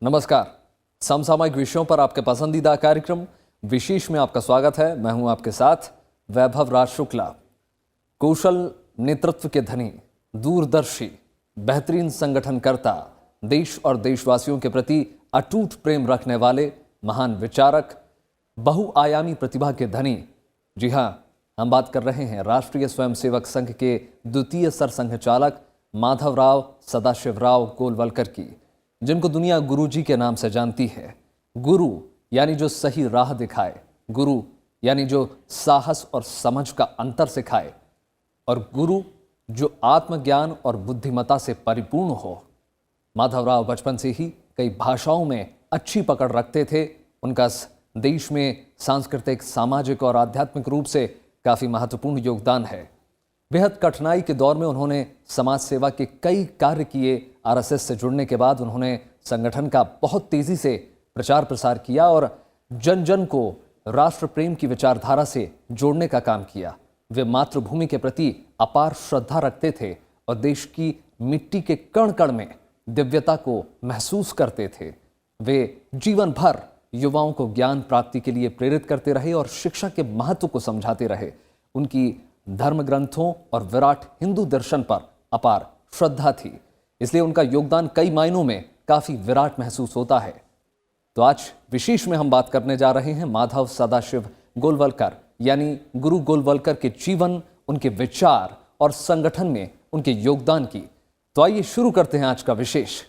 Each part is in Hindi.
नमस्कार। समसामयिक विषयों पर आपके पसंदीदा कार्यक्रम विशेष में आपका स्वागत है। मैं हूं आपके साथ वैभव राज शुक्ला। कौशल नेतृत्व के धनी, दूरदर्शी, बेहतरीन संगठनकर्ता, देश और देशवासियों के प्रति अटूट प्रेम रखने वाले महान विचारक, बहुआयामी प्रतिभा के धनी, जी हां, हम बात कर रहे हैं राष्ट्रीय स्वयंसेवक संघ के द्वितीय सरसंघचालक माधवराव सदाशिवराव गोलवलकर की, जिनको दुनिया गुरु जी के नाम से जानती है। गुरु यानी जो सही राह दिखाए, गुरु यानी जो साहस और समझ का अंतर सिखाए, और गुरु जो आत्मज्ञान और बुद्धिमत्ता से परिपूर्ण हो। माधवराव बचपन से ही कई भाषाओं में अच्छी पकड़ रखते थे। उनका देश में सांस्कृतिक, सामाजिक और आध्यात्मिक रूप से काफ़ी महत्वपूर्ण योगदान है। बेहद कठिनाई के दौर में उन्होंने समाज सेवा के कई कार्य किए। आरएसएस से जुड़ने के बाद उन्होंने संगठन का बहुत तेजी से प्रचार प्रसार किया और जन जन को राष्ट्र प्रेम की विचारधारा से जोड़ने का काम किया। वे मातृभूमि के प्रति अपार श्रद्धा रखते थे और देश की मिट्टी के कण कण में दिव्यता को महसूस करते थे। वे जीवन भर युवाओं को ज्ञान प्राप्ति के लिए प्रेरित करते रहे और शिक्षा के महत्व को समझाते रहे। उनकी धर्म ग्रंथों और विराट हिंदू दर्शन पर अपार श्रद्धा थी, इसलिए उनका योगदान कई मायनों में काफी विराट महसूस होता है। तो आज विशेष में हम बात करने जा रहे हैं माधव सदाशिव गोलवलकर यानी गुरु गोलवलकर के जीवन, उनके विचार और संगठन में उनके योगदान की। तो आइए शुरू करते हैं आज का विशेष।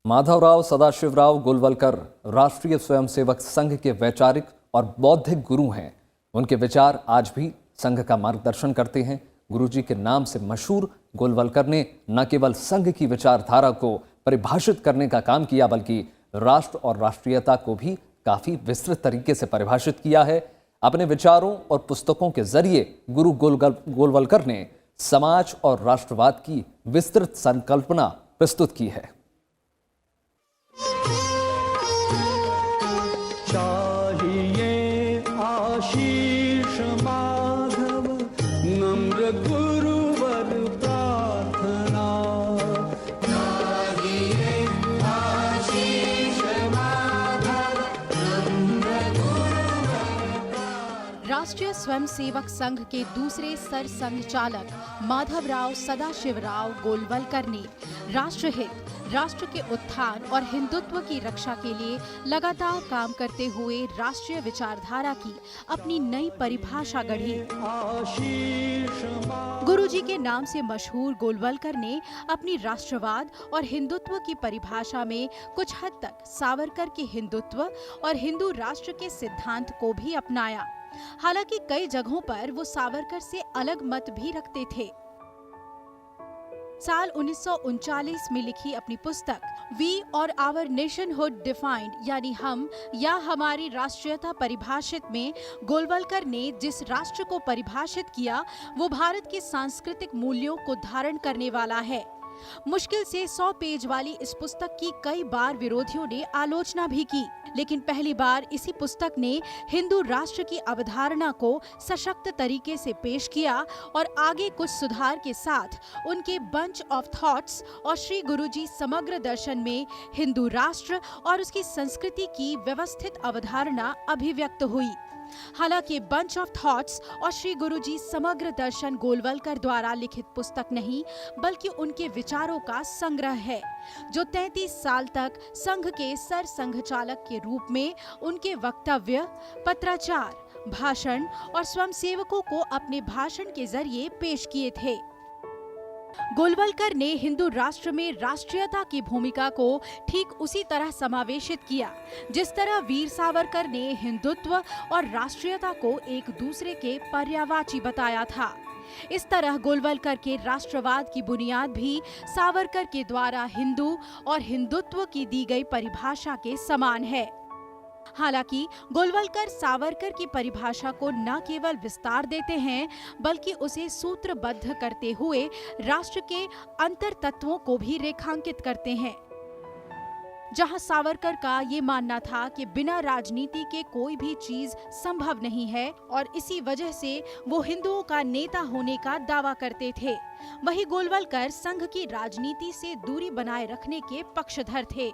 माधवराव सदाशिवराव गोलवलकर राष्ट्रीय स्वयंसेवक संघ के वैचारिक और बौद्धिक गुरु हैं। उनके विचार आज भी संघ का मार्गदर्शन करते हैं। गुरुजी के नाम से मशहूर गोलवलकर ने न केवल संघ की विचारधारा को परिभाषित करने का काम किया, बल्कि राष्ट्र और राष्ट्रीयता को भी काफी विस्तृत तरीके से परिभाषित किया है। अपने विचारों और पुस्तकों के जरिए गुरु गोलवलकर ने समाज और राष्ट्रवाद की विस्तृत संकल्पना प्रस्तुत की है। चाहिए आशीष माधव, नम्र गुरुवर प्रार्थना। चाहिए आशीष माधव, नम्र गुरुवर। राष्ट्रीय स्वयंसेवक संघ के दूसरे सरसंघचालक माधवराव सदाशिवराव गोलवलकर ने राष्ट्रहित, राष्ट्र के उत्थान और हिंदुत्व की रक्षा के लिए लगातार काम करते हुए राष्ट्रीय विचारधारा की अपनी नई परिभाषा गढ़ी। गुरुजी के नाम से मशहूर गोलवलकर ने अपनी राष्ट्रवाद और हिंदुत्व की परिभाषा में कुछ हद तक सावरकर के हिंदुत्व और हिंदू राष्ट्र के सिद्धांत को भी अपनाया। हालांकि कई जगहों पर वो सावरकर से अलग मत भी रखते थे। साल 1939 में लिखी अपनी पुस्तक वी और आवर नेशनहुड डिफाइंड यानी हम या हमारी राष्ट्रीयता परिभाषित में गोलवलकर ने जिस राष्ट्र को परिभाषित किया वो भारत के सांस्कृतिक मूल्यों को धारण करने वाला है। मुश्किल से 100 पेज वाली इस पुस्तक की कई बार विरोधियों ने आलोचना भी की, लेकिन पहली बार इसी पुस्तक ने हिंदू राष्ट्र की अवधारणा को सशक्त तरीके से पेश किया और आगे कुछ सुधार के साथ उनके बंच ऑफ थॉट्स और श्री गुरुजी समग्र दर्शन में हिंदू राष्ट्र और उसकी संस्कृति की व्यवस्थित अवधारणा अभिव्यक्त हुई। हालांकि बंच ऑफ थॉट्स और श्री गुरुजी समग्र दर्शन गोलवलकर द्वारा लिखित पुस्तक नहीं, बल्कि उनके विचारों का संग्रह है, जो 33 साल तक संघ के सरसंघचालक के रूप में उनके वक्तव्य, पत्राचार, भाषण और स्वयंसेवकों को अपने भाषण के जरिए पेश किए थे। गोलवलकर ने हिंदू राष्ट्र में राष्ट्रीयता की भूमिका को ठीक उसी तरह समावेशित किया जिस तरह वीर सावरकर ने हिंदुत्व और राष्ट्रीयता को एक दूसरे के पर्यायवाची बताया था। इस तरह गोलवलकर के राष्ट्रवाद की बुनियाद भी सावरकर के द्वारा हिंदू और हिंदुत्व की दी गई परिभाषा के समान है। हालांकि गोलवलकर सावरकर की परिभाषा को न केवल विस्तार देते हैं, बल्कि उसे सूत्रबद्ध करते हुए राष्ट्र के अंतर तत्वों को भी रेखांकित करते हैं। जहां सावरकर का ये मानना था कि बिना राजनीति के कोई भी चीज संभव नहीं है और इसी वजह से वो हिंदुओं का नेता होने का दावा करते थे। वहीं गोलवलकर संघ की राजनीति से दूरी बनाए रखने के पक्षधर थे।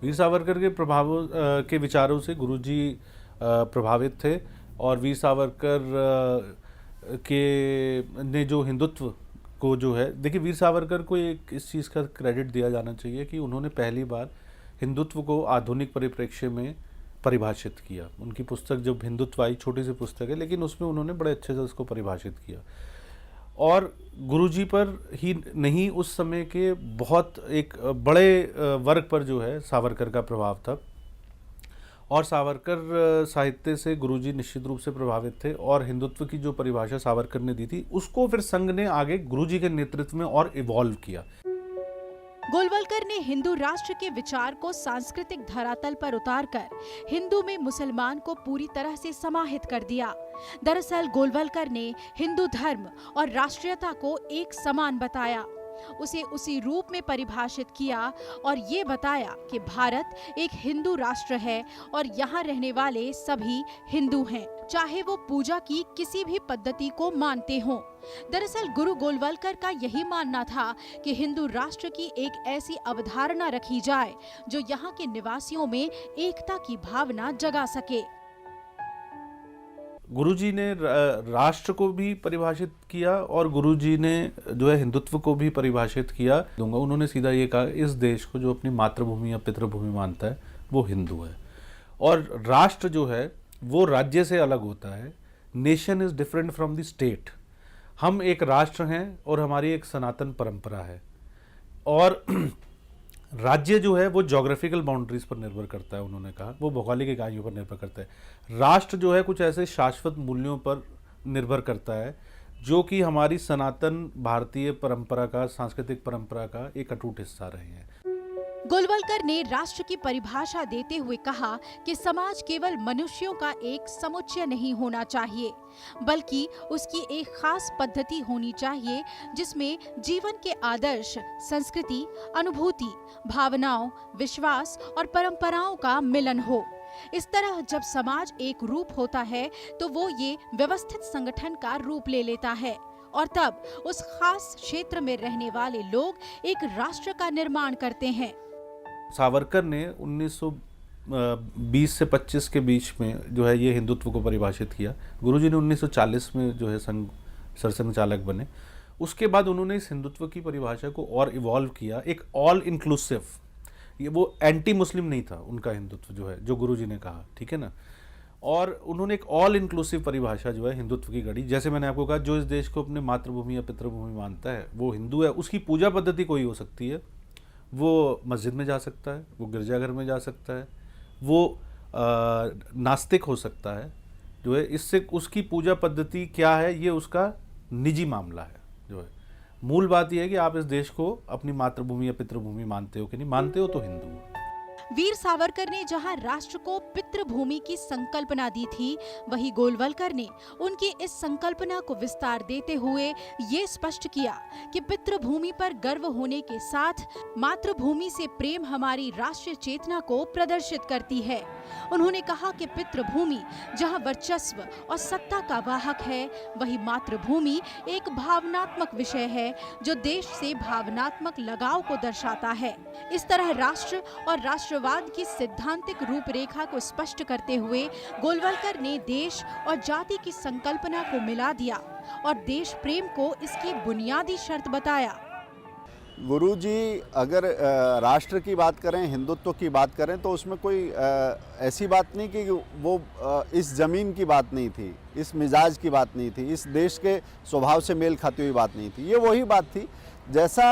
वीर सावरकर के प्रभावों के विचारों से गुरुजी प्रभावित थे और वीर सावरकर के ने जो हिंदुत्व को जो है, देखिए वीर सावरकर को एक इस चीज़ का क्रेडिट दिया जाना चाहिए कि उन्होंने पहली बार हिंदुत्व को आधुनिक परिप्रेक्ष्य में परिभाषित किया। उनकी पुस्तक जब हिंदुत्व आई, छोटी सी पुस्तक है, लेकिन उसमें उन्होंने बड़े अच्छे से उसको परिभाषित किया। और गुरुजी पर ही नहीं, उस समय के बहुत एक बड़े वर्ग पर जो है सावरकर का प्रभाव था और सावरकर साहित्य से गुरुजी निश्चित रूप से प्रभावित थे और हिंदुत्व की जो परिभाषा सावरकर ने दी थी उसको फिर संघ ने आगे गुरुजी के नेतृत्व में और इवॉल्व किया। गोलवलकर ने हिंदू राष्ट्र के विचार को सांस्कृतिक धरातल पर उतारकर हिंदू में मुसलमान को पूरी तरह से समाहित कर दिया। दरअसल गोलवलकर ने हिंदू धर्म और राष्ट्रीयता को एक समान बताया, उसे उसी रूप में परिभाषित किया और ये बताया कि भारत एक हिंदू राष्ट्र है और यहाँ रहने वाले सभी हिंदू हैं, चाहे वो पूजा की किसी भी पद्धति को मानते हों। दरअसल गुरु गोलवलकर का यही मानना था कि हिंदू राष्ट्र की एक ऐसी अवधारणा रखी जाए जो यहाँ के निवासियों में एकता की भावना जगा सके। गुरुजी ने राष्ट्र को भी परिभाषित किया और गुरुजी ने जो है हिंदुत्व को भी परिभाषित किया। दूंगा, उन्होंने सीधा ये कहा, इस देश को जो अपनी मातृभूमि या पितृभूमि मानता है वो हिंदू है और राष्ट्र जो है वो राज्य से अलग होता है। Nation is different from the state. हम एक राष्ट्र हैं और हमारी एक सनातन परंपरा है और राज्य जो है वो ज्योग्राफिकल बाउंड्रीज पर निर्भर करता है। उन्होंने कहा वो भौगोलिक इकाइयों पर निर्भर करता है। राष्ट्र जो है कुछ ऐसे शाश्वत मूल्यों पर निर्भर करता है जो कि हमारी सनातन भारतीय परंपरा का, सांस्कृतिक परंपरा का एक अटूट हिस्सा रहे हैं। गोलवलकर ने राष्ट्र की परिभाषा देते हुए कहा कि समाज केवल मनुष्यों का एक समुच्चय नहीं होना चाहिए, बल्कि उसकी एक खास पद्धति होनी चाहिए जिसमें जीवन के आदर्श, संस्कृति, अनुभूति, भावनाओं, विश्वास और परंपराओं का मिलन हो। इस तरह जब समाज एक रूप होता है तो वो ये व्यवस्थित संगठन का रूप ले लेता है और तब उस खास क्षेत्र में रहने वाले लोग एक राष्ट्र का निर्माण करते हैं। सावरकर ने 1920 से 25 के बीच में जो है ये हिंदुत्व को परिभाषित किया। गुरुजी ने 1940 में जो है संघ सरसंघ चालक बने। उसके बाद उन्होंने इस हिंदुत्व की परिभाषा को और इवॉल्व किया, एक ऑल इंक्लूसिव, ये वो एंटी मुस्लिम नहीं था उनका हिंदुत्व जो है, जो गुरुजी ने कहा, ठीक है ना। और उन्होंने एक ऑल इंक्लूसिव परिभाषा जो है हिंदुत्व की गढ़ी। जैसे मैंने आपको कहा, जो इस देश को अपने मातृभूमि या पितृभूमि मानता है वो हिंदू है। उसकी पूजा पद्धति कोई हो सकती है, वो मस्जिद में जा सकता है, वो गिरजाघर में जा सकता है, वो नास्तिक हो सकता है, जो है इससे उसकी पूजा पद्धति क्या है ये उसका निजी मामला है। जो है मूल बात यह है कि आप इस देश को अपनी मातृभूमि या पितृभूमि मानते हो कि नहीं, मानते हो तो हिंदू हो। वीर सावरकर ने जहां राष्ट्र को पितृभूमि की संकल्पना दी थी, वहीं गोलवलकर ने उनकी इस संकल्पना को विस्तार देते हुए ये स्पष्ट किया कि पितृभूमि पर गर्व होने के साथ मातृभूमि से प्रेम हमारी राष्ट्रीय चेतना को प्रदर्शित करती है। उन्होंने कहा कि पितृभूमि जहां वर्चस्व और सत्ता का वाहक है, वहीं मातृभूमि एक भावनात्मक विषय है जो देश से भावनात्मक लगाव को दर्शाता है। इस तरह राष्ट्र और राष्ट्रवाद की सिद्धांतिक रूपरेखा को स्पष्ट करते हुए गोलवलकर ने देश और जाति की संकल्पना को मिला दिया और देश प्रेम को इसकी बुनियादी शर्त बताया। गुरुजी अगर राष्ट्र की बात करें, हिंदुत्व की बात करें, तो उसमें कोई ऐसी बात नहीं कि वो इस ज़मीन की बात नहीं थी, इस मिजाज की बात नहीं थी, इस देश के स्वभाव से मेल खाती हुई बात नहीं थी। ये वही बात थी जैसा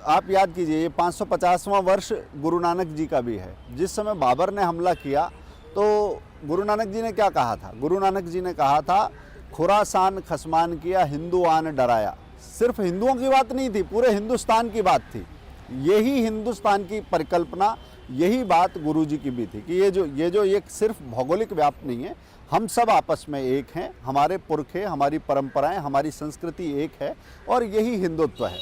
आप याद कीजिए, ये 550वां वर्ष गुरु नानक जी का भी है। जिस समय बाबर ने हमला किया तो गुरु नानक जी ने क्या कहा था? गुरु नानक जी ने कहा था, खुरासान खसमान किया, हिंदू आन डराया। सिर्फ हिंदुओं की बात नहीं थी, पूरे हिंदुस्तान की बात थी। यही हिंदुस्तान की परिकल्पना, यही बात गुरुजी की भी थी कि ये जो एक सिर्फ भौगोलिक व्याप नहीं है, हम सब आपस में एक हैं, हमारे पुरखे, हमारी परंपराएं, हमारी संस्कृति एक है और यही हिंदुत्व है।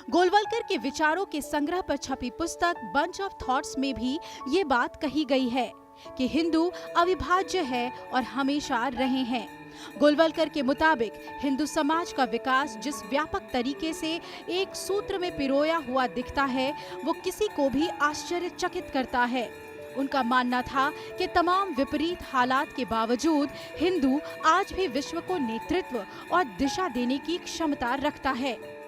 गोलवलकर के विचारों के संग्रह पर छपी पुस्तक बंच ऑफ थॉट्स में भी ये बात कही गई है कि हिंदू अविभाज्य है और हमेशा रहे हैं। गोलवलकर के मुताबिक हिंदू समाज का विकास जिस व्यापक तरीके से एक सूत्र में पिरोया हुआ दिखता है वो किसी को भी आश्चर्यचकित करता है। उनका मानना था कि तमाम विपरीत हालात के बावजूद हिंदू आज भी विश्व को नेतृत्व और दिशा देने की क्षमता रखता है।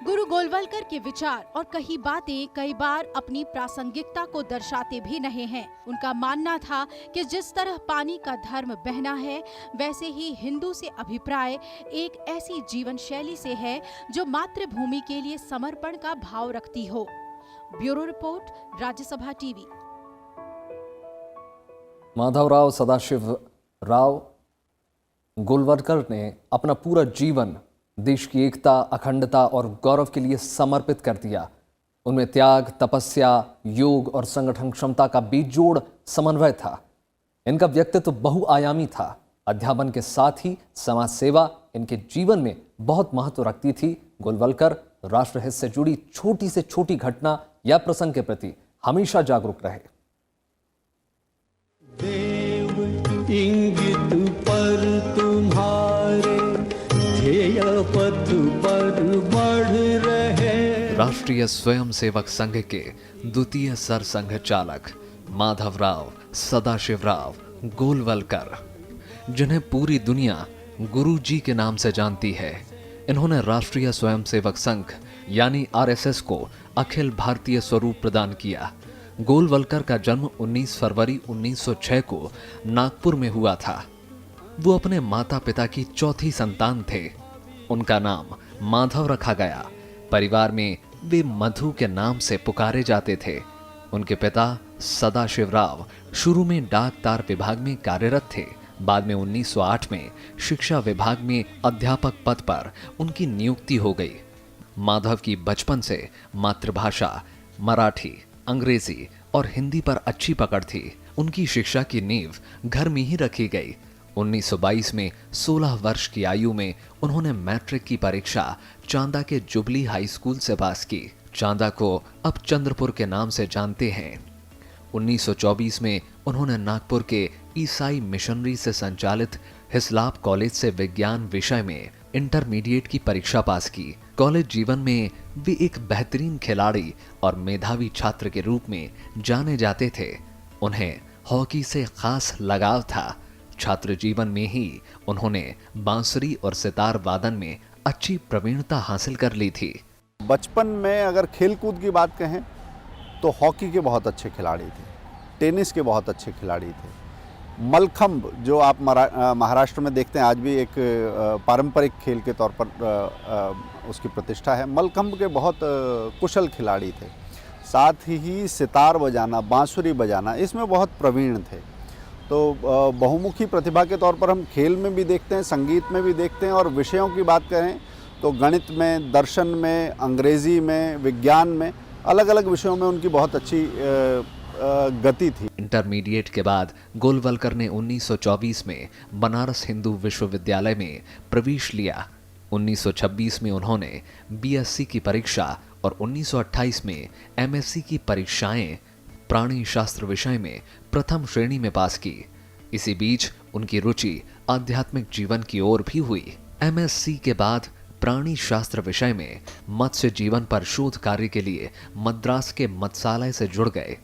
गुरु गोलवलकर के विचार और कही बातें कई बार अपनी प्रासंगिकता को दर्शाते भी रहे हैं। उनका मानना था कि जिस तरह पानी का धर्म बहना है वैसे ही हिंदू से अभिप्राय एक ऐसी जीवन शैली से है जो मातृभूमि के लिए समर्पण का भाव रखती हो। Bureau report, Rajya Sabha TV. Madhavrao Sadashiv Rao Golwalkar ने अपना पूरा जीवन देश की एकता, अखंडता और गौरव के लिए समर्पित कर दिया। उनमें त्याग, तपस्या, योग और संगठन क्षमता का बेजोड़ समन्वय था। इनका व्यक्तित्व बहुआयामी था। अध्यापन के साथ ही समाज सेवा इनके जीवन में बहुत महत्व रखती थी। गोलवलकर राष्ट्रहित से जुड़ी छोटी से छोटी घटना या प्रसंग के प्रति हमेशा जागरूक रहे। देव इंगित पर तुम्हारे ध्येय पथ पर बढ़ रहे। राष्ट्रीय स्वयंसेवक संघ के द्वितीय सरसंघ चालक माधवराव सदाशिवराव गोलवलकर, जिन्हें पूरी दुनिया गुरु जी के नाम से जानती है, इन्होंने राष्ट्रीय स्वयंसेवक संघ यानी आरएसएस को अखिल भारतीय स्वरूप प्रदान किया। गोलवलकर का जन्म 19 फरवरी 1906 को नागपुर में हुआ था। वो अपने माता पिता की चौथी संतान थे। उनका नाम माधव रखा गया। परिवार में वे मधु के नाम से पुकारे जाते थे। उनके पिता सदाशिवराव शुरू में डाक तार विभाग में कार्यरत थे। बाद में 1908 में शिक्षा विभाग में अध्यापक पद पर उनकी नियुक्ति हो गई। माधव की बचपन से मातृभाषा मराठी, अंग्रेजी और हिंदी पर अच्छी पकड़ थी। उनकी शिक्षा की नींव घर में ही रखी गई। 1922 में 16 वर्ष की आयु में उन्होंने मैट्रिक की परीक्षा चांदा के जुबली हाई स्कूल से पास की। चांदा को अब चंद्रपुर के नाम से जानते हैं। 1924 में उन्होंने नागपुर के ईसाई मिशनरी से संचालित हिस्लाप कॉलेज से विज्ञान विषय में इंटरमीडिएट की परीक्षा पास की। कॉलेज जीवन में वे एक बेहतरीन खिलाड़ी और मेधावी छात्र के रूप में जाने जाते थे। उन्हें हॉकी से खास लगाव था। छात्र जीवन में ही उन्होंने बांसुरी और सितार वादन में अच्छी प्रवीणता हासिल कर ली थी। बचपन में अगर खेलकूद की बात कहें तो हॉकी के बहुत अच्छे खिलाड़ी थे, टेनिस के बहुत अच्छे खिलाड़ी थे। मलखंब जो आप महाराष्ट्र में देखते हैं आज भी एक पारंपरिक खेल के तौर पर उसकी प्रतिष्ठा है। मलखंब के बहुत कुशल खिलाड़ी थे। साथ ही सितार बजाना, बांसुरी बजाना, इसमें बहुत प्रवीण थे। तो बहुमुखी प्रतिभा के तौर पर हम खेल में भी देखते हैं, संगीत में भी देखते हैं। और विषयों की बात करें तो गणित में, दर्शन में, अंग्रेजी में, विज्ञान में, अलग अलग विषयों में उनकी बहुत अच्छी गति थी। इंटरमीडिएट के बाद गोलवलकर ने 1924 में बनारस हिंदू विश्वविद्यालय में प्रवेश लिया। 1926 में उन्होंने बीएससी की परीक्षा और 1928 में एमएससी की परीक्षाएं प्राणी शास्त्र विषय में प्रथम श्रेणी में पास की। इसी बीच उनकी रुचि आध्यात्मिक जीवन की ओर भी हुई। एमएससी के बाद प्राणी शास्त्र विषय में मत्स्य जीवन पर शोध कार्य के लिए मद्रास के मत्स्यालय से जुड़ गए।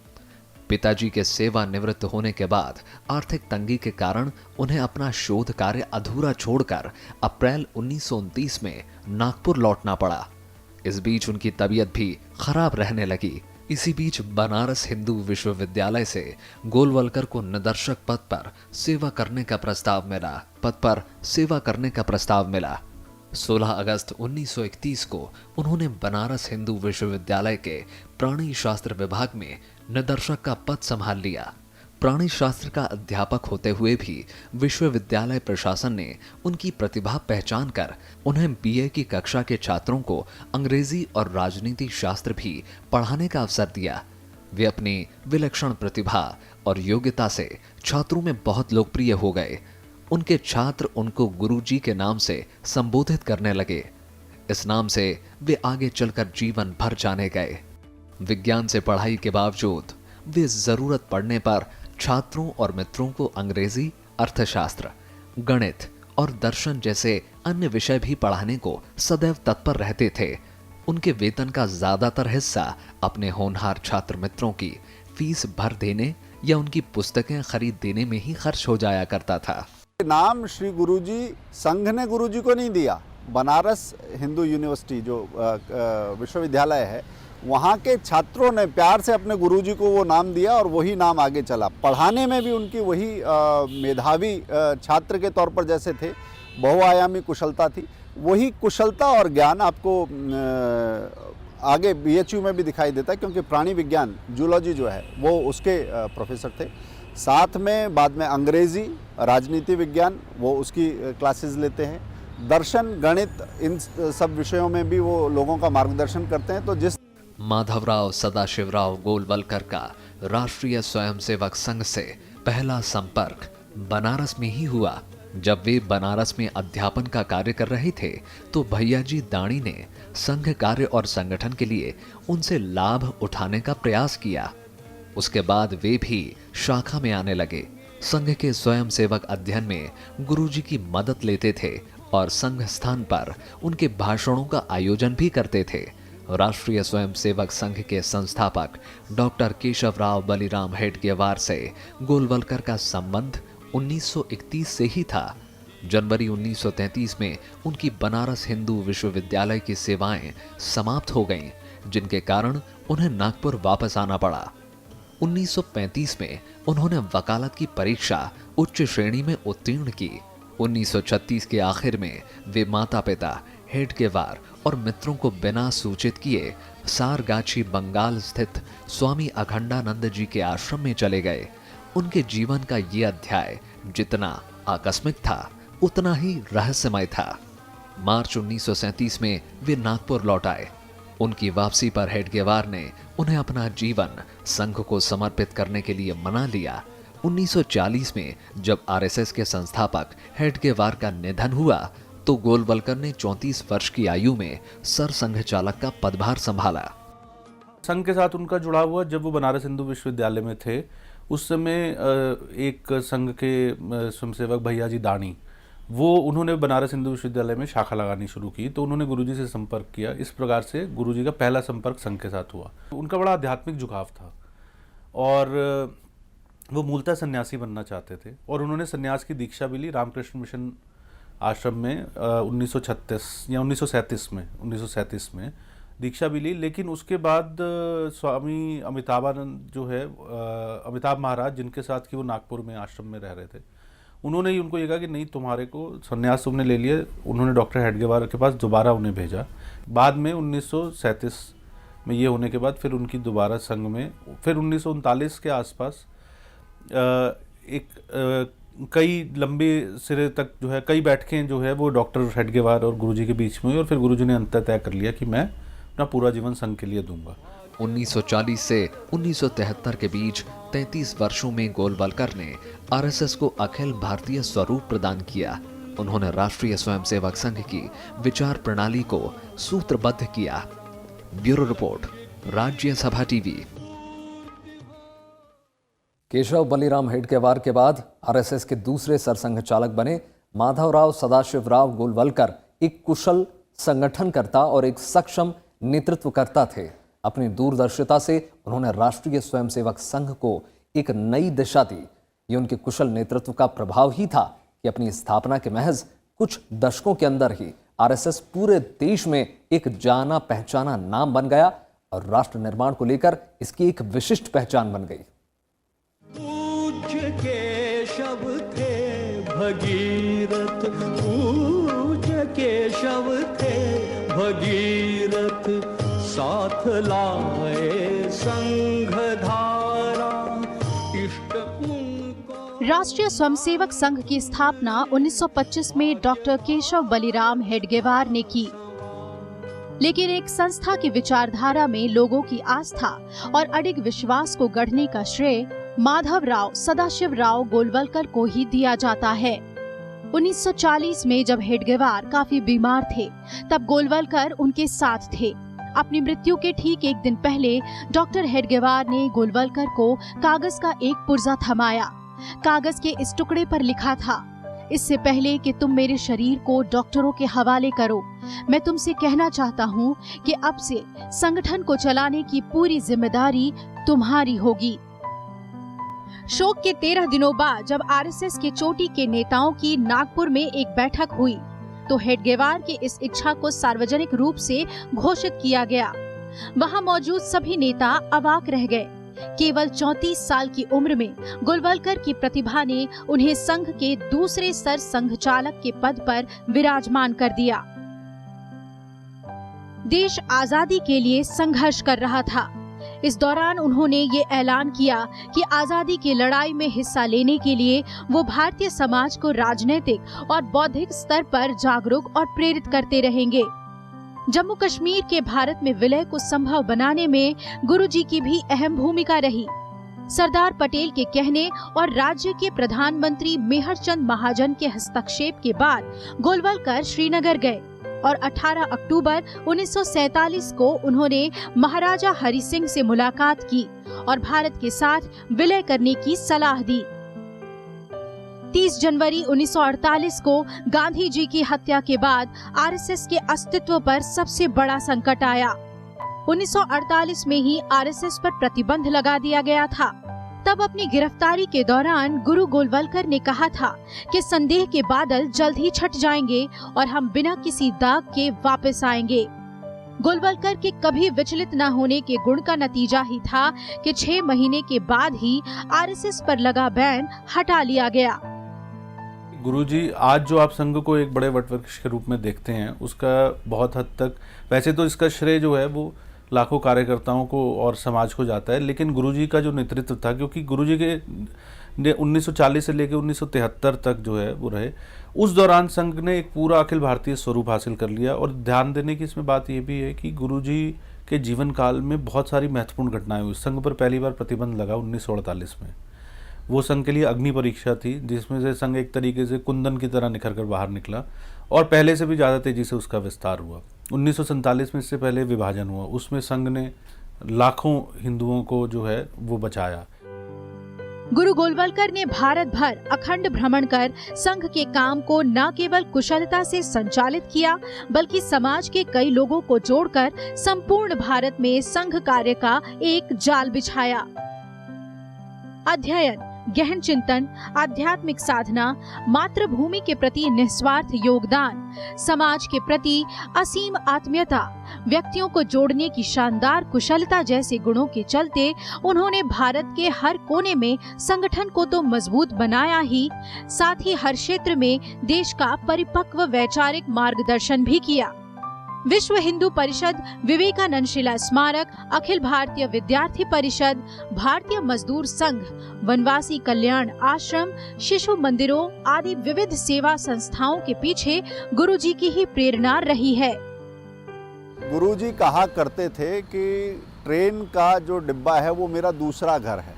पिताजी के सेवानिवृत्त होने के बाद आर्थिक तंगी के कारण उन्हें अपना शोध कार्य अधूरा छोड़कर अप्रैल 1929 में नागपुर लौटना पड़ा। इस बीच उनकी तबीयत भी खराब रहने लगी। इसी बीच बनारस हिंदू विश्वविद्यालय से गोलवलकर को निदेशक पद पर सेवा करने का प्रस्ताव मिला। 16 अगस्त 1931 को उन्होंने बनारस हिंदू विश्वविद्यालय के प्राणी शास्त्र विभाग में निदेशक का पद संभाल लिया। प्राणी शास्त्र का अध्यापक होते हुए भी विश्वविद्यालय प्रशासन ने उनकी प्रतिभा पहचान कर उन्हें बीए की कक्षा के छात्रों को अंग्रेजी और राजनीति शास्त्र भी पढ़ाने का अवसर दिया। वे अपनी विलक्षण प्रतिभा और योग्यता से छात्रों में बहुत लोकप्रिय हो गए। उनके छात्र उनको गुरुजी के नाम से संबोधित करने लगे। इस नाम से वे आगे चलकर जीवन भर जाने गए। विज्ञान से पढ़ाई के बावजूद वे जरूरत पड़ने पर छात्रों और मित्रों को अंग्रेजी, अर्थशास्त्र, गणित और दर्शन जैसे अन्य विषय भी पढ़ाने को सदैव तत्पर रहते थे। उनके वेतन का ज्यादातर हिस्सा अपने होनहार छात्र मित्रों की फीस भर देने या उनकी पुस्तकें खरीद देने में ही खर्च हो जाया करता था। नाम श्री गुरुजी संघ ने गुरुजी को नहीं दिया। बनारस हिंदू यूनिवर्सिटी जो विश्वविद्यालय है, वहाँ के छात्रों ने प्यार से अपने गुरुजी को वो नाम दिया और वही नाम आगे चला। पढ़ाने में भी उनकी वही मेधावी छात्र के तौर पर जैसे थे, बहुआयामी कुशलता थी, वही कुशलता और ज्ञान आपको आगे BHU में भी दिखाई देता है, क्योंकि प्राणी विज्ञान जूलॉजी जो है वो उसके प्रोफेसर थे। साथ में बाद में अंग्रेजी, राजनीति विज्ञान वो उसकी क्लासेस लेते हैं। दर्शन, गणित, इन सब विषयों में भी वो लोगों का मार्गदर्शन करते हैं। तो जिस माधवराव सदाशिवराव गोलवलकर का राष्ट्रीय स्वयंसेवक संघ से पहला संपर्क बनारस में ही हुआ। जब वे बनारस में अध्यापन का कार्य कर रहे थे तो भैयाजी दाणी ने संघ कार्य और संगठन के लिए उनसे लाभ उठाने का प्रयास किया। उसके बाद वे भी शाखा में आने लगे। संघ के स्वयंसेवक अध्ययन में गुरुजी की मदद लेते थे और संघ स्थान पर उनके भाषणों का आयोजन भी करते थे। राष्ट्रीय स्वयंसेवक संघ के संस्थापक डॉक्टर केशवराव बलिराम हेडगेवार से गोलवलकर का संबंध 1931 से ही था। जनवरी 1933 में उनकी बनारस हिंदू विश्वविद्यालय की सेवाएं समाप्त हो गईं, जिनके कारण उन्हें नागपुर वापस आना पड़ा। 1935 में उन्होंने वकालत की परीक्षा उच्च श्रेणी में उत्तीर्ण की। 1936 के आखिर में वे माता पिता हेडगेवार और मित्रों को बिना सूचित किए सारगाछी बंगाल स्थित स्वामी अखंडानंद जी के आश्रम में चले गए। उनके जीवन का ये अध्याय जितना आकस्मिक था उतना ही रहस्यमय था। मार्च 1937 में वे नागपुर लौट आए। उनकी वापसी पर हेडगेवार ने उन्हें अपना जीवन संघ को समर्पित करने के लिए मना लिया। 1940 में जब आरएसएस के संस्थापक हेडगेवार का निधन हुआ तो गोलवलकर ने 34 वर्ष की आयु में सरसंघ चालक का पदभार संभाला। संघ के साथ उनका जुड़ाव हुआ जब वो बनारस हिंदू विश्वविद्यालय में थे। उस समय एक संघ के स्वयंसेवक भैयाजी दाणी, वो उन्होंने बनारस हिंदू विश्वविद्यालय में शाखा लगानी शुरू की, तो उन्होंने गुरुजी से संपर्क किया। इस प्रकार से गुरुजी का पहला संपर्क संघ के साथ हुआ। उनका बड़ा आध्यात्मिक झुकाव था और वो मूलतः सन्यासी बनना चाहते थे और उन्होंने सन्यास की दीक्षा भी ली रामकृष्ण मिशन आश्रम में 1936 या 1937 में दीक्षा भी ली। लेकिन उसके बाद स्वामी अमिताभानंद जो है, अमिताभ महाराज, जिनके साथ कि वो नागपुर में आश्रम में रह रहे थे, उन्होंने ही उनको ये कहा कि नहीं, तुम्हारे को संन्यास तुमने ले लिया। उन्होंने डॉक्टर हेडगेवार के पास दोबारा उन्हें भेजा। बाद में 1937 में ये होने के बाद फिर उनकी दोबारा संघ में, फिर 1939 के आसपास कई लंबे सिरे तक जो है कई बैठकें जो है वो डॉक्टर हेडगेवार और गुरुजी के बीच में हुई और फिर गुरुजी ने अंत तय कर लिया कि मैं अपना पूरा जीवन संघ के लिए दूंगा। 1940 से 1973 के बीच 33 वर्षों में गोलवलकर ने आरएसएस को अखिल भारतीय स्वरूप प्रदान किया। उन्होंने राष्ट्रीय स्वयंसेवक संघ की विचार प्रणाली को सूत्रबद्ध किया। Bureau report, Rajya Sabha TV. Keshav Baliram Hedgewar के बाद आरएसएस के दूसरे सरसंघ चालक बने माधवराव सदाशिवराव गोलवलकर एक कुशल संगठनकर्ता और एक सक्षम नेतृत्वकर्ता थे। अपनी दूरदर्शिता से उन्होंने राष्ट्रीय स्वयंसेवक संघ को एक नई दिशा दी। ये उनके कुशल नेतृत्व का प्रभाव ही था कि अपनी स्थापना के महज कुछ दशकों के अंदर ही आरएसएस पूरे देश में एक जाना पहचाना नाम बन गया और राष्ट्र निर्माण को लेकर इसकी एक विशिष्ट पहचान बन गई। पूज्य केशव थे भगीरथ, पूज्य केशव थे भगीरथ, साथ लाए संघ धारा इष्ट उनको। राष्ट्रीय स्वयंसेवक संघ की स्थापना 1925 में डॉक्टर केशव बलिराम हेडगेवार ने की, लेकिन एक संस्था की विचारधारा में लोगों की आस्था और अडिग विश्वास को गढ़ने का श्रेय माधवराव सदाशिवराव गोलवलकर को ही दिया जाता है। 1940 में जब हेडगेवार काफी बीमार थे, तब गोलवलकर उनके साथ थे। अपनी मृत्यु के ठीक एक दिन पहले डॉक्टर हेडगेवार ने गोलवलकर को कागज का एक पुर्जा थमाया। कागज के इस टुकड़े पर लिखा था, इससे पहले कि तुम मेरे शरीर को डॉक्टरों के हवाले करो, मैं तुमसे कहना चाहता हूँ कि अब से संगठन को चलाने की पूरी जिम्मेदारी तुम्हारी होगी। शोक के 13 दिनों बाद जब आरएसएस के चोटी के नेताओं की नागपुर में एक बैठक हुई, तो हेडगेवार की इस इच्छा को सार्वजनिक रूप से घोषित किया गया। वहां मौजूद सभी नेता अवाक रह गए। केवल 34 साल की उम्र में गोलवलकर की प्रतिभा ने उन्हें संघ के दूसरे सर संघ चालक के पद पर विराजमान कर दिया। देश आजादी के लिए संघर्ष कर रहा था। इस दौरान उन्होंने ये ऐलान किया कि आजादी की लड़ाई में हिस्सा लेने के लिए वो भारतीय समाज को राजनीतिक और बौद्धिक स्तर पर जागरूक और प्रेरित करते रहेंगे। जम्मू कश्मीर के भारत में विलय को संभव बनाने में गुरुजी की भी अहम भूमिका रही। सरदार पटेल के कहने और राज्य के प्रधानमंत्री मेहरचंद महाजन के हस्तक्षेप के बाद गोलवलकर श्रीनगर गए और 18 अक्टूबर 1947 को उन्होंने महाराजा हरि सिंह से मुलाकात की और भारत के साथ विलय करने की सलाह दी। 30 जनवरी 1948 को गांधी जी की हत्या के बाद आरएसएस के अस्तित्व पर सबसे बड़ा संकट आया। 1948 में ही आरएसएस पर प्रतिबंध लगा दिया गया था। तब अपनी गिरफ्तारी के दौरान गुरु गोलवलकर ने कहा था कि संदेह के बादल जल्द ही छट जाएंगे और हम बिना किसी दाग के वापस आएंगे। गोलवलकर के कभी विचलित न होने के गुण का नतीजा ही था कि 6 महीने के बाद ही आरएसएस पर लगा बैन हटा लिया गया। गुरुजी, आज जो आप संघ को एक बड़े वटवृक्ष के रूप में देखते हैं, उसका बहुत हद तक, वैसे तो इसका श्रेय जो है वो लाखों कार्यकर्ताओं को और समाज को जाता है, लेकिन गुरुजी का जो नेतृत्व था, क्योंकि गुरुजी के 1940 से लेकर 1973 तक जो है वो रहे, उस दौरान संघ ने एक पूरा अखिल भारतीय स्वरूप हासिल कर लिया। और ध्यान देने की इसमें बात ये भी है कि गुरुजी के जीवन काल में बहुत सारी महत्वपूर्ण घटनाएं हुई। संघ पर पहली बार प्रतिबंध लगा 1948 में। वो संघ के लिए अग्नि परीक्षा थी, जिसमें से संघ एक तरीके से कुंदन की तरह निखर कर बाहर निकला और पहले से भी ज़्यादा तेजी से उसका विस्तार हुआ। 1947 में इससे पहले विभाजन हुआ, उसमें संघ ने लाखों हिंदुओं को जो है वो बचाया। गुरु गोलवलकर ने भारत भर अखंड भ्रमण कर संघ के काम को न केवल कुशलता से संचालित किया, बल्कि समाज के कई लोगों को जोड़कर संपूर्ण भारत में संघ कार्य का एक जाल बिछाया। अध्ययन, गहन चिंतन, आध्यात्मिक साधना, मातृभूमि के प्रति निस्वार्थ योगदान, समाज के प्रति असीम आत्मीयता, व्यक्तियों को जोड़ने की शानदार कुशलता जैसे गुणों के चलते उन्होंने भारत के हर कोने में संगठन को तो मजबूत बनाया ही, साथ ही हर क्षेत्र में देश का परिपक्व वैचारिक मार्गदर्शन भी किया। विश्व हिंदू परिषद, विवेकानंद शिला स्मारक, अखिल भारतीय विद्यार्थी परिषद, भारतीय मजदूर संघ, वनवासी कल्याण आश्रम, शिशु मंदिरों आदि विविध सेवा संस्थाओं के पीछे गुरुजी की ही प्रेरणा रही है। गुरुजी कहा करते थे कि ट्रेन का जो डिब्बा है वो मेरा दूसरा घर है।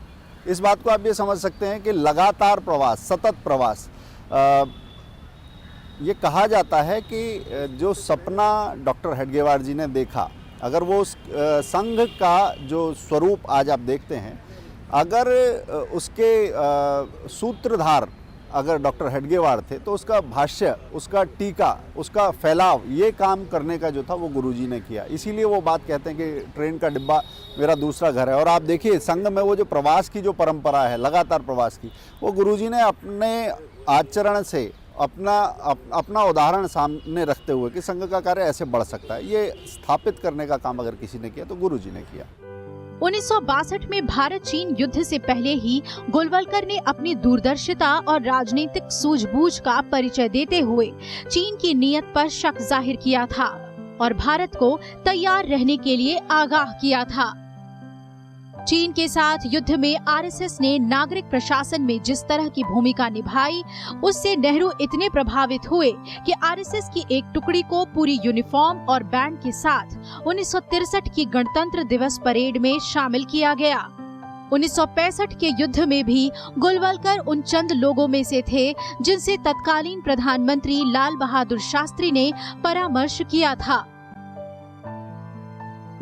इस बात को आप ये समझ सकते हैं कि लगातार प्रवास, सतत प्रवास। ये कहा जाता है कि जो सपना डॉक्टर हेडगेवार जी ने देखा, अगर वो संघ का जो स्वरूप आज आप देखते हैं, अगर उसके सूत्रधार अगर डॉक्टर हेडगेवार थे, तो उसका भाष्य, उसका टीका, उसका फैलाव, ये काम करने का जो था वो गुरुजी ने किया। इसीलिए वो बात कहते हैं कि ट्रेन का डिब्बा मेरा दूसरा घर है। और आप देखिए संघ में वो जो प्रवास की जो परंपरा है, लगातार प्रवास की, वो गुरुजी ने अपने आचरण से अपना उदाहरण सामने रखते हुए कि संघ का कार्य ऐसे बढ़ सकता है, ये स्थापित करने का काम अगर किसी ने किया तो गुरुजी ने किया। 1962 में भारत चीन युद्ध से पहले ही गोलवलकर ने अपनी दूरदर्शिता और राजनीतिक सूझबूझ का परिचय देते हुए चीन की नीयत पर शक जाहिर किया था और भारत को तैयार रहने के लिए आगाह किया था। चीन के साथ युद्ध में आरएसएस ने नागरिक प्रशासन में जिस तरह की भूमिका निभाई, उससे नेहरू इतने प्रभावित हुए कि आरएसएस की एक टुकड़ी को पूरी यूनिफॉर्म और बैंड के साथ 1963 की गणतंत्र दिवस परेड में शामिल किया गया। 1965 के युद्ध में भी गोलवलकर उन चंद लोगों में से थे जिनसे तत्कालीन प्रधानमंत्री लाल बहादुर शास्त्री ने परामर्श किया था।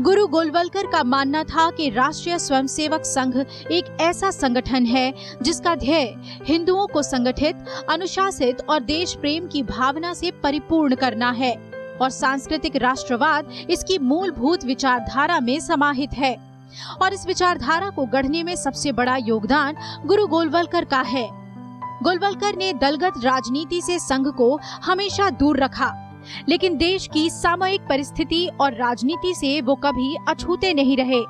गुरु गोलवलकर का मानना था कि राष्ट्रीय स्वयंसेवक संघ एक ऐसा संगठन है जिसका ध्येय हिंदुओं को संगठित, अनुशासित और देश प्रेम की भावना से परिपूर्ण करना है और सांस्कृतिक राष्ट्रवाद इसकी मूलभूत विचारधारा में समाहित है। और इस विचारधारा को गढ़ने में सबसे बड़ा योगदान गुरु गोलवलकर का है। गोलवलकर ने दलगत राजनीति से संघ को हमेशा दूर रखा, लेकिन देश की सामयिक परिस्थिति और राजनीति से वो कभी अछूते नहीं रहे।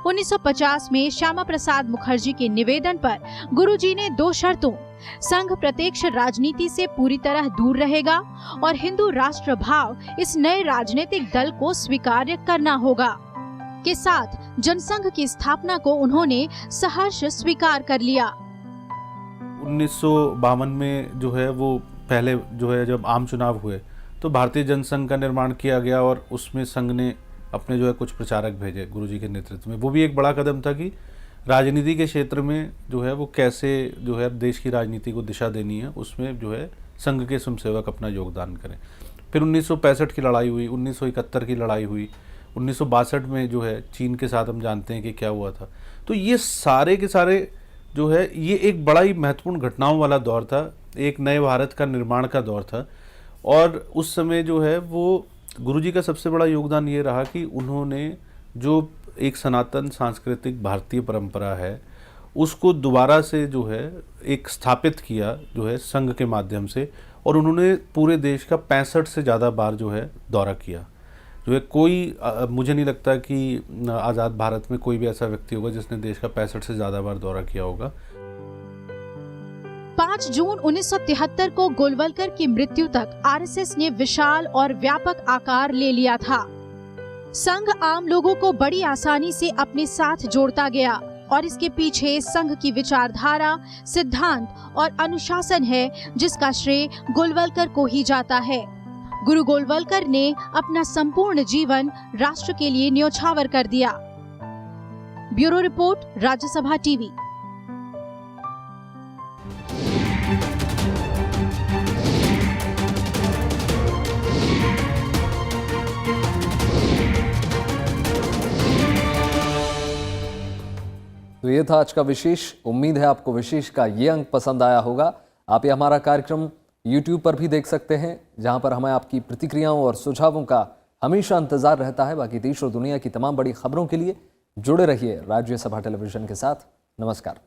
1950 में श्यामा प्रसाद मुखर्जी के निवेदन पर गुरुजी ने 2 शर्तों, संघ प्रत्यक्ष राजनीति से पूरी तरह दूर रहेगा और हिंदू राष्ट्र भाव इस नए राजनीतिक दल को स्वीकार्य करना होगा, के साथ जनसंघ की स्थापना को उन्होंने सहर्ष स्वीकार कर लिया। 1952 में जो है वो पहले जो है जब आम चुनाव हुए तो भारतीय जनसंघ का निर्माण किया गया और उसमें संघ ने अपने जो है कुछ प्रचारक भेजे गुरुजी के नेतृत्व में। वो भी एक बड़ा कदम था कि राजनीति के क्षेत्र में जो है वो कैसे जो है देश की राजनीति को दिशा देनी है, उसमें जो है संघ के स्वयंसेवक अपना योगदान करें। फिर 1965 की लड़ाई हुई, 1971 की लड़ाई हुई, 1962 में जो है चीन के साथ हम जानते हैं कि क्या हुआ था। तो ये सारे के सारे जो है ये एक बड़ा ही महत्वपूर्ण घटनाओं वाला दौर था, एक नए भारत का निर्माण का दौर था। और उस समय जो है वो गुरुजी का सबसे बड़ा योगदान ये रहा कि उन्होंने जो एक सनातन सांस्कृतिक भारतीय परंपरा है उसको दोबारा से जो है एक स्थापित किया जो है संघ के माध्यम से, और उन्होंने पूरे देश का 65 से ज़्यादा बार जो है दौरा किया। जो है कोई मुझे नहीं लगता कि आज़ाद भारत में कोई भी ऐसा व्यक्ति होगा जिसने देश का 65 से ज़्यादा बार दौरा किया होगा। 5 जून 1973 को गोलवलकर की मृत्यु तक आरएसएस ने विशाल और व्यापक आकार ले लिया था। संघ आम लोगों को बड़ी आसानी से अपने साथ जोड़ता गया और इसके पीछे संघ की विचारधारा, सिद्धांत और अनुशासन है जिसका श्रेय गोलवलकर को ही जाता है। गुरु गोलवलकर ने अपना संपूर्ण जीवन राष्ट्र के लिए न्योछावर कर दिया। Bureau report, Rajya Sabha TV. तो ये था आज का विशेष। उम्मीद है आपको विशेष का ये अंक पसंद आया होगा। आप ये हमारा कार्यक्रम YouTube पर भी देख सकते हैं, जहां पर हमें आपकी प्रतिक्रियाओं और सुझावों का हमेशा इंतजार रहता है। बाकी देश और दुनिया की तमाम बड़ी खबरों के लिए जुड़े रहिए राज्यसभा टेलीविजन के साथ। नमस्कार।